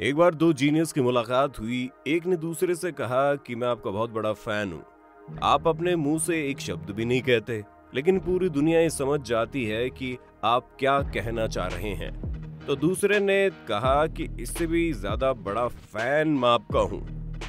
एक बार दो जीनियस की मुलाकात हुई। एक ने दूसरे से कहा कि मैं आपका बहुत बड़ा फैन हूँ। आप अपने मुंह से एक शब्द भी नहीं कहते, लेकिन पूरी दुनिया ये समझ जाती है कि आप क्या कहना चाह रहे हैं। तो दूसरे ने कहा कि इससे भी ज्यादा बड़ा फैन मैं आपका हूँ,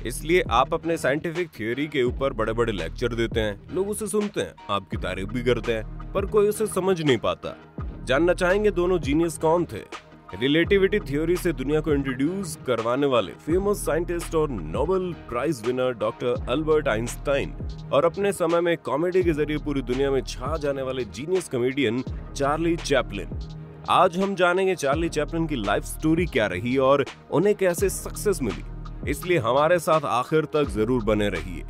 इसलिए आप अपने साइंटिफिक थ्योरी के ऊपर बड़े बड़े लेक्चर देते हैं, लोग उसे सुनते हैं, आपकी तारीफ भी करते हैं, पर कोई उसे समझ नहीं पाता। जानना चाहेंगे दोनों जीनियस कौन थे? रिलेटिविटी थ्योरी से दुनिया को इंट्रोड्यूस करवाने वाले फेमस साइंटिस्ट और Nobel prize winner doctor Albert Einstein, और अपने समय में कॉमेडी के जरिए पूरी दुनिया में छा जाने वाले जीनियस कॉमेडियन चार्ली चैपलिन। आज हम जानेंगे चार्ली चैपलिन की लाइफ स्टोरी क्या रही और उन्हें कैसे सक्सेस मिली, इसलिए हमारे साथ आखिर तक जरूर बने रहिए।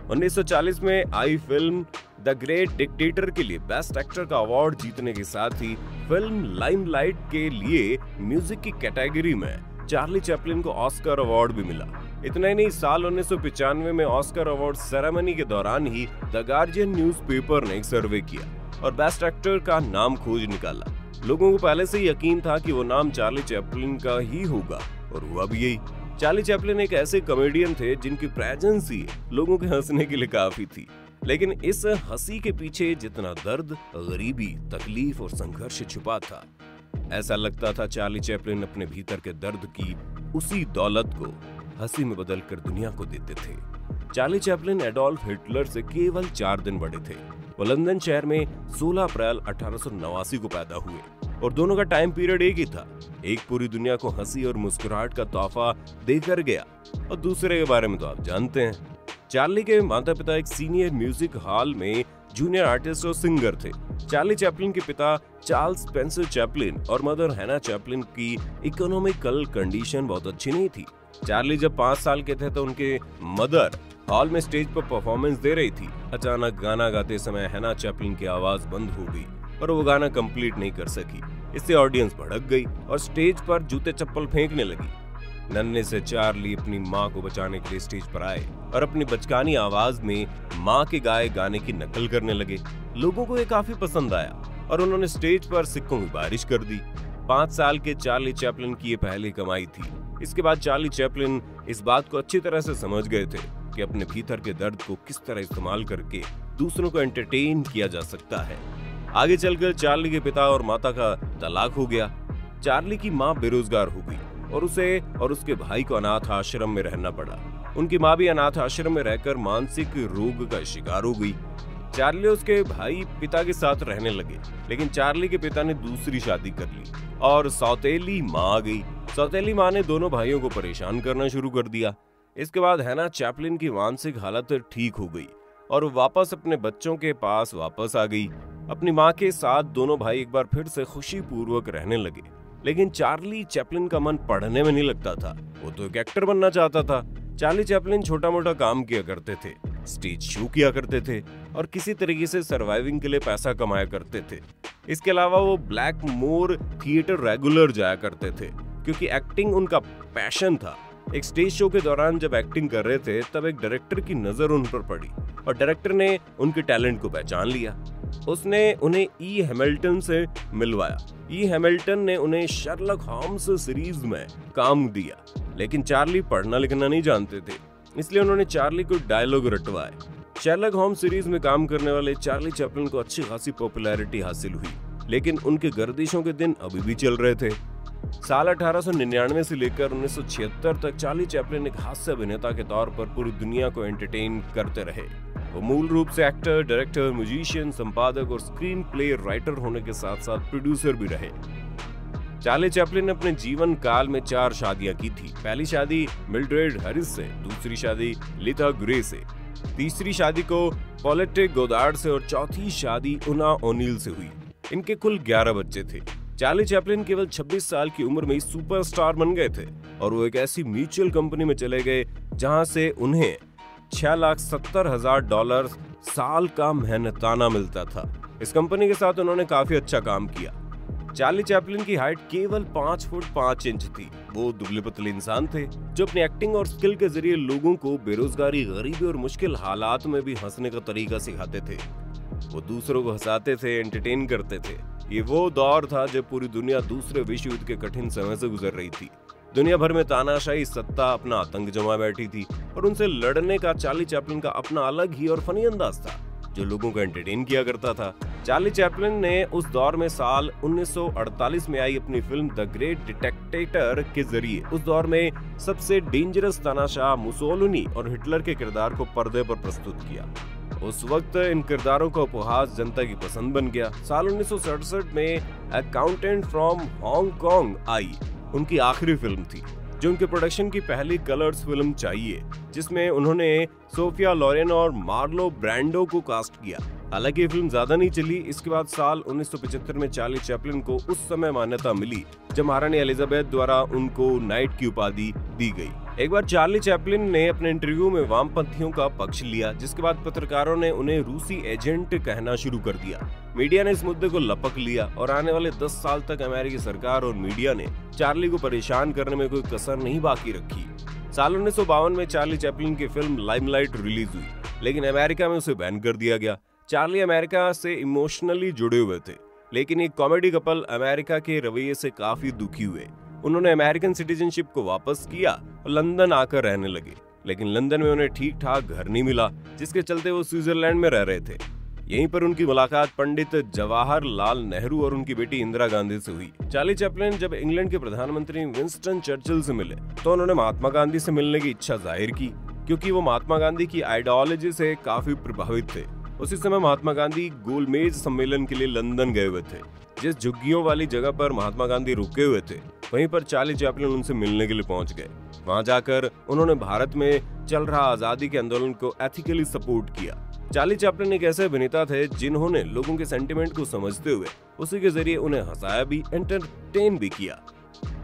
1940 में आई फिल्म द ग्रेट डिक्टेटर के लिए बेस्ट एक्टर का अवार्ड जीतने के साथ ही फिल्म लाइमलाइट के लिए म्यूजिक की कैटेगरी में चार्ली चैपलिन को ऑस्कर अवार्ड भी मिला। इतना ही नहीं, साल 1995 में ऑस्कर अवार्ड सेरेमनी के दौरान ही द गार्जियन न्यूज़पेपर ने एक सर्वे किया और बेस्ट एक्टर का नाम खोज निकाला। लोगों को पहले से ही यकीन था कि वो नाम चार्ली चैपलिन का ही होगा, और हुआ भी यही। चार्ली चैपलिन एक ऐसे कॉमेडियन थे जिनकी प्रेजेंस ही लोगों के हंसने के लिए काफी थी, लेकिन इस हंसी के पीछे जितना दर्द, गरीबी, तकलीफ और संघर्ष छुपा था, ऐसा लगता था चार्ली चैपलिन अपने भीतर के दर्द की उसी दौलत को हंसी में बदलकर दुनिया को देते थे। चार्ली चैपलिन एडोल्फ हिटलर से केवल 4 दिन बड़े थे। वो लंदन शहर में 16 अप्रैल 1889 को पैदा हुए और दोनों का टाइम पीरियड एक ही था। एक पूरी दुनिया को हंसी और मुस्कुराहट का तोहफा देकर गया, और दूसरे के बारे में तो आप जानते हैं। चार्ली के माता पिता एक सीनियर म्यूजिक हॉल में जूनियर आर्टिस्ट और सिंगर थे। चार्ली चैपलिन के पिता चार्ल्स स्पेंसर चैपलिन और मदर हैना चैपलिन की इकोनॉमिकल कंडीशन बहुत अच्छी नहीं थी। चार्ली जब 5 साल के थे तो उनके मदर हॉल में स्टेज पर परफॉर्मेंस दे रही थी। अचानक गाना गाते समय हैना चैपलिन की आवाज बंद हो गई और वो गाना कंप्लीट नहीं कर सकी। इससे ऑडियंस भड़क गई और स्टेज पर जूते चप्पल फेंकने लगी। नन्हे से चार्ली अपनी माँ को बचाने के लिए स्टेज पर आए और अपनी बचकानी आवाज में माँ के गाए गाने की नकल करने लगे। लोगों को ये काफी पसंद आया और उन्होंने स्टेज पर सिक्कों की बारिश कर दी। 5 साल के चार्ली चैपलिन की ये पहली कमाई थी। इसके बाद चार्ली चैपलिन इस बात को अच्छी तरह से समझ गए थे कि अपने भीतर के दर्द को किस तरह इस्तेमाल करके दूसरों को एंटरटेन किया जा सकता है। आगे चलकर चार्ली के पिता और माता का तलाक हो गया। चार्ली की माँ बेरोजगार हो गई और उसे और उसके भाई को अनाथ आश्रम में रहना पड़ा। उनकी माँ भी अनाथ आश्रम में रहकर मानसिक रोग का शिकार हो गई। चार्ली और उसके भाई पिता के साथ रहने लगे, लेकिन चार्ली के पिता ने दूसरी शादी कर ली और सौतेली माँ आ गई। सौतेली माँ ने दोनों भाइयों को परेशान करना शुरू कर दिया। इसके बाद हैना चैपलिन की मानसिक हालत ठीक हो गई और वापस अपने बच्चों के पास वापस आ गई। अपनी माँ के साथ दोनों भाई एक बार फिर से खुशी पूर्वक रहने लगे, लेकिन चार्ली चैपलिन का मन पढ़ने में नहीं लगता था। वो तो एक एक्टर बनना चाहता था। चार्ली चैपलिन छोटा मोटा काम किया करते थे, स्टेज शो किया करते थे और किसी तरीके से सर्वाइविंग के लिए पैसा कमाया करते थे। इसके अलावा वो ब्लैक मोर थिएटर रेगुलर जाया करते थे, क्योंकि एक्टिंग उनका पैशन था। एक स्टेज शो के दौरान जब एक्टिंग कर रहे थे तब एक डायरेक्टर की नजर उन पर पड़ी और डायरेक्टर ने उनके टैलेंट को पहचान लिया। उसने उन्हें ई हैमिल्टन से मिलवाया। ई हैमिल्टन ने उन्हें शर्लक होम्स सीरीज में काम दिया, लेकिन चार्ली पढ़ना लिखना नहीं जानते थे, इसलिए उन्होंने चार्ली को डायलॉग रटवाए। शर्लक होम्स सीरीज में काम करने वाले चार्ली चैपलिन को अच्छी खासी पॉपुलैरिटी हासिल हुई, लेकिन उनके गर्दिशों के दिन अभी भी चल रहे थे। साल 1899 से लेकर 1976 तक चार्ली चैपलिन एक हास्य अभिनेता के तौर पर पूरी दुनिया को एंटरटेन करते रहे। वो मूल रूप से एक्टर, डायरेक्टर, म्यूजिशियन, संपादक और स्क्रीन प्ले राइटर होने के साथ साथ प्रोड्यूसर भी रहे। चार्ली चैपलिन ने अपने जीवन काल में 4 शादियां की थी। पहली शादी मिल्ड्रेड हैरिस से, दूसरी शादी लिथा ग्रे से, तीसरी शादी को पॉलेट गोदार्ड से और चौथी शादी उना ओनील से हुई। इनके कुल 11 बच्चे थे। चार्ली चैपलिन केवल 26 साल की उम्र में ही सुपरस्टार बन गए थे और वो एक ऐसी म्यूचुअल कंपनी में चले गए जहां से उन्हें $6,70,000 साल का मेहनताना मिलता था। इस कंपनी के साथ उन्होंने काफी अच्छा काम किया। चार्ली चैपलिन की हाइट केवल 5 फुट 5 इंच थी। वो दुबले पतले इंसान थे जो अपनी एक्टिंग और स्किल के जरिए लोगों को बेरोजगारी, गरीबी और मुश्किल हालात में भी हंसने का तरीका सिखाते थे। वो दूसरों को हंसाते थे, एंटरटेन करते थे। ये वो दौर था जब पूरी दुनिया दूसरे विश्व युद्ध के कठिन समय से गुजर रही थी। दुनिया भर में तानाशाही सत्ता अपना आतंक जमा बैठी थी और उनसे लड़ने का चार्ली चैपलिन का अपना अलग ही और फनी अंदाज था जो लोगों को एंटरटेन किया करता था। चार्ली चैपलिन ने उस दौर में साल 1948 में आई अपनी फिल्म द ग्रेट डिक्टेटर के जरिए उस दौर में सबसे डेंजरस तानाशाह मुसोलिनी और हिटलर के किरदार को पर्दे पर प्रस्तुत किया। उस वक्त इन किरदारों का उपहास जनता की पसंद बन गया। साल 1967 में अकाउंटेंट फ्रॉम हांगकांग आई उनकी आखिरी फिल्म थी जो उनके प्रोडक्शन की पहली कलर्स फिल्म चाहिए, जिसमें उन्होंने सोफिया लोरेन और मार्लो ब्रांडो को कास्ट किया। हालांकि ये फिल्म ज्यादा नहीं चली। इसके बाद साल 1975 में चार्ली चैपलिन को उस समय मान्यता मिली जब महारानी एलिजाबेथ द्वारा उनको नाइट की उपाधि दी गई। एक बार चार्ली चैपलिन ने अपने इंटरव्यू में वामपंथियों का पक्ष लिया, जिसके बाद पत्रकारों ने उन्हें रूसी एजेंट कहना शुरू कर दिया। मीडिया ने इस मुद्दे को लपक लिया और आने वाले 10 साल तक अमेरिकी सरकार और मीडिया ने चार्ली को परेशान करने में कोई कसर नहीं बाकी रखी। साल 1952 में चार्ली चैपलिन की फिल्म लाइमलाइट रिलीज हुई, लेकिन अमेरिका में उसे बैन कर दिया गया। चार्ली अमेरिका से इमोशनली जुड़े हुए थे, लेकिन एक कॉमेडी कपल अमेरिका के रवैये से काफी दुखी हुए। उन्होंने अमेरिकन सिटीजनशिप को वापस किया और लंदन आकर रहने लगे, लेकिन लंदन में उन्हें ठीक ठाक घर नहीं मिला, जिसके चलते वो स्विट्जरलैंड में रह रहे थे। यहीं पर उनकी मुलाकात पंडित जवाहरलाल नेहरू और उनकी बेटी इंदिरा गांधी से हुई। चार्ली चैपलिन जब इंग्लैंड के प्रधानमंत्री विंस्टन चर्चिल से मिले तो उन्होंने महात्मा गांधी से मिलने की इच्छा जाहिर की, क्योंकि वो महात्मा गांधी की आइडियोलॉजी से काफी प्रभावित थे। उसी समय महात्मा गांधी गोलमेज सम्मेलन के लिए लंदन गए हुए थे। जिस झुग्गियों वाली जगह पर महात्मा गांधी रुके हुए थे, वहीं पर चार्ली चैपलिन उनसे मिलने के लिए पहुंच गए। वहां जाकर उन्होंने भारत में चल रहा आजादी के आंदोलन को एथिकली सपोर्ट किया। चार्ली चैपलिन एक ऐसे अभिनेता थे जिन्होंने लोगों के सेंटिमेंट को समझते हुए उसी के जरिए उन्हें हंसाया भी, एंटरटेन भी किया।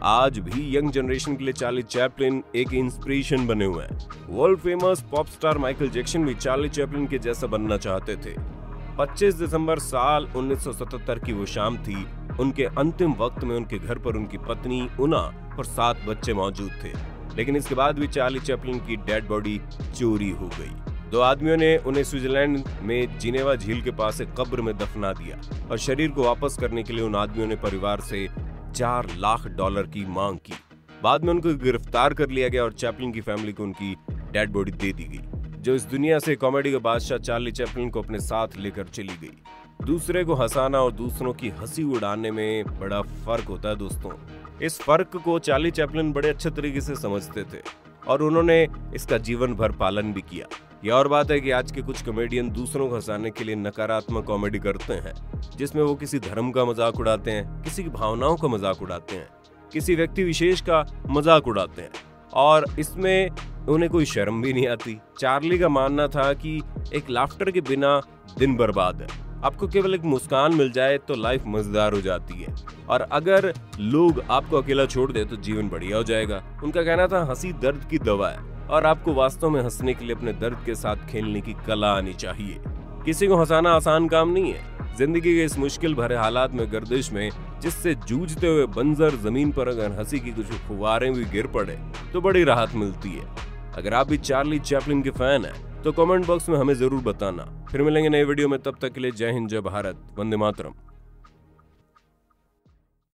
आज भी यंग जनरेशन के लिए चार्ली चैपलिन एक इंस्पिरेशन बने हुए हैं। World famous pop star Michael Jackson भी चार्ली चैपलिन के जैसा बनना चाहते थे। 25 दिसंबर साल 1977 की वो शाम थी। उनके अंतिम वक्त में उनके घर पर उनकी पत्नी उना और 7 बच्चे मौजूद थे, लेकिन इसके बाद भी चार्ली चैपलिन की डेड बॉडी चोरी हो गई। 2 आदमियों ने उन्हें स्विट्जरलैंड में जिनेवा झील के पास एक कब्र में दफना दिया और शरीर को वापस करने के लिए उन आदमियों ने परिवार से $4 लाख की मांग की। बाद में उनको गिरफ्तार कर लिया गया और चैपलिन की फैमिली को उनकी डेड बॉडी दे दी गई, जो इस दुनिया से कॉमेडी का बादशाह चार्ली चैपलिन को अपने साथ लेकर चली गई। दूसरे को हंसाना और दूसरों की हंसी उड़ाने में बड़ा फर्क होता है दोस्तों। इस फर्क को चार्ली चैपलिन बड़े अच्छे तरीके से समझते थे और उन्होंने इसका जीवन भर पालन भी किया। यह और बात है कि आज के कुछ कॉमेडियन दूसरों को हंसाने के लिए नकारात्मक कॉमेडी करते हैं, जिसमें वो किसी धर्म का मजाक उड़ाते हैं, किसी की भावनाओं का मजाक उड़ाते हैं, किसी व्यक्ति विशेष का मजाक उड़ाते हैं और इसमें उन्हें कोई शर्म भी नहीं आती। चार्ली का मानना था कि एक लाफ्टर के बिना दिन बर्बाद है। आपको केवल एक मुस्कान मिल जाए तो लाइफ मजेदार हो जाती है, और अगर लोग आपको अकेला छोड़ दे तो जीवन बढ़िया हो जाएगा। उनका कहना था हंसी दर्द की दवा है और आपको वास्तव में हंसने के लिए अपने दर्द के साथ खेलने की कला आनी चाहिए। किसी को हंसाना आसान काम नहीं है। जिंदगी के इस मुश्किल भरे हालात में, गर्दिश में जिससे जूझते हुए बंजर जमीन पर अगर हंसी की कुछ फुवारें भी गिर पड़े तो बड़ी राहत मिलती है। अगर आप भी चार्ली चैपलिन के फैन हैं तो कमेंट बॉक्स में हमें जरूर बताना। फिर मिलेंगे नए वीडियो में, तब तक के लिए जय हिंद, जय भारत, वंदे मातरम।